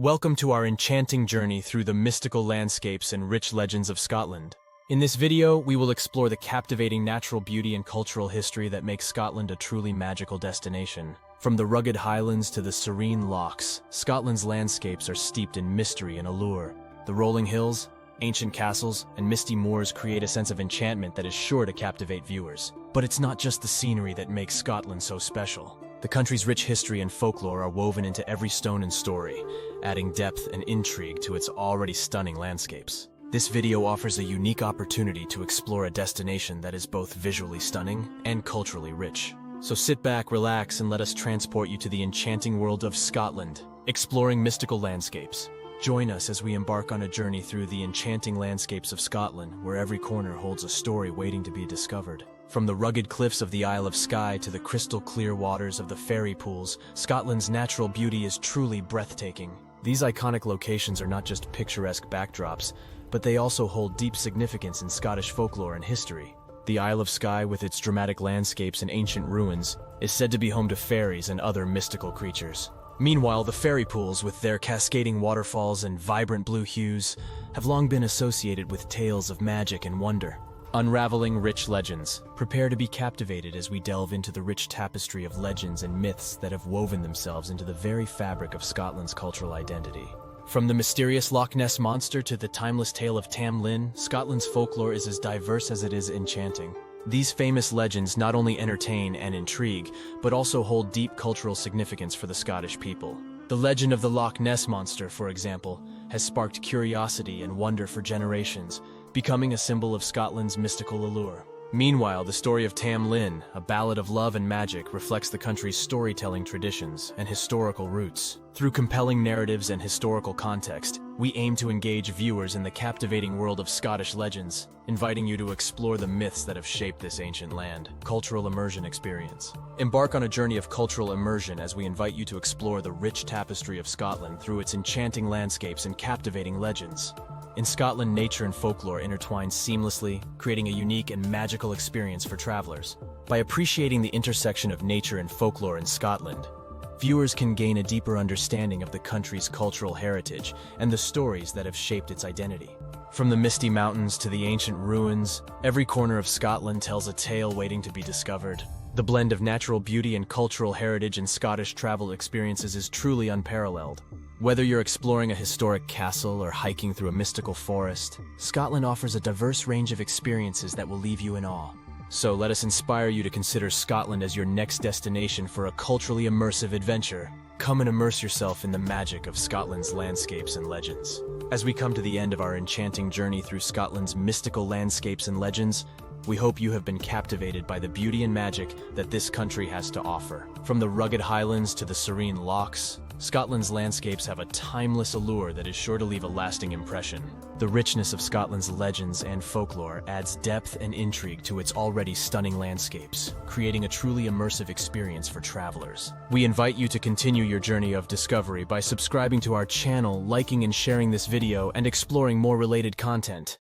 Welcome to our enchanting journey through the mystical landscapes and rich legends of Scotland. In this video, we will explore the captivating natural beauty and cultural history that makes Scotland a truly magical destination. From the rugged highlands to the serene lochs, Scotland's landscapes are steeped in mystery and allure. The rolling hills, ancient castles, and misty moors create a sense of enchantment that is sure to captivate viewers. But it's not just the scenery that makes Scotland so special. The country's rich history and folklore are woven into every stone and story, adding depth and intrigue to its already stunning landscapes. This video offers a unique opportunity to explore a destination that is both visually stunning and culturally rich. So sit back, relax, and let us transport you to the enchanting world of Scotland, exploring mystical landscapes. Join us as we embark on a journey through the enchanting landscapes of Scotland, where every corner holds a story waiting to be discovered. From the rugged cliffs of the Isle of Skye to the crystal-clear waters of the fairy pools, Scotland's natural beauty is truly breathtaking. These iconic locations are not just picturesque backdrops, but they also hold deep significance in Scottish folklore and history. The Isle of Skye, with its dramatic landscapes and ancient ruins, is said to be home to fairies and other mystical creatures. Meanwhile, the fairy pools, with their cascading waterfalls and vibrant blue hues, have long been associated with tales of magic and wonder. Unraveling rich legends. Prepare to be captivated as we delve into the rich tapestry of legends and myths that have woven themselves into the very fabric of Scotland's cultural identity. From the mysterious Loch Ness Monster to the timeless tale of Tam Lin, Scotland's folklore is as diverse as it is enchanting. These famous legends not only entertain and intrigue, but also hold deep cultural significance for the Scottish people. The legend of the Loch Ness Monster, for example, has sparked curiosity and wonder for generations, becoming a symbol of Scotland's mystical allure. Meanwhile, the story of Tam Lin, a ballad of love and magic, reflects the country's storytelling traditions and historical roots. Through compelling narratives and historical context, we aim to engage viewers in the captivating world of Scottish legends, inviting you to explore the myths that have shaped this ancient land. Cultural immersion experience. Embark on a journey of cultural immersion as we invite you to explore the rich tapestry of Scotland through its enchanting landscapes and captivating legends. In Scotland, nature and folklore intertwine seamlessly, creating a unique and magical experience for travelers. By appreciating the intersection of nature and folklore in Scotland, viewers can gain a deeper understanding of the country's cultural heritage and the stories that have shaped its identity. From the misty mountains to the ancient ruins, every corner of Scotland tells a tale waiting to be discovered. The blend of natural beauty and cultural heritage in Scottish travel experiences is truly unparalleled. Whether you're exploring a historic castle or hiking through a mystical forest, Scotland offers a diverse range of experiences that will leave you in awe. So let us inspire you to consider Scotland as your next destination for a culturally immersive adventure. Come and immerse yourself in the magic of Scotland's landscapes and legends. As we come to the end of our enchanting journey through Scotland's mystical landscapes and legends, we hope you have been captivated by the beauty and magic that this country has to offer. From the rugged highlands to the serene lochs, Scotland's landscapes have a timeless allure that is sure to leave a lasting impression. The richness of Scotland's legends and folklore adds depth and intrigue to its already stunning landscapes, creating a truly immersive experience for travelers. We invite you to continue your journey of discovery by subscribing to our channel, liking and sharing this video, and exploring more related content.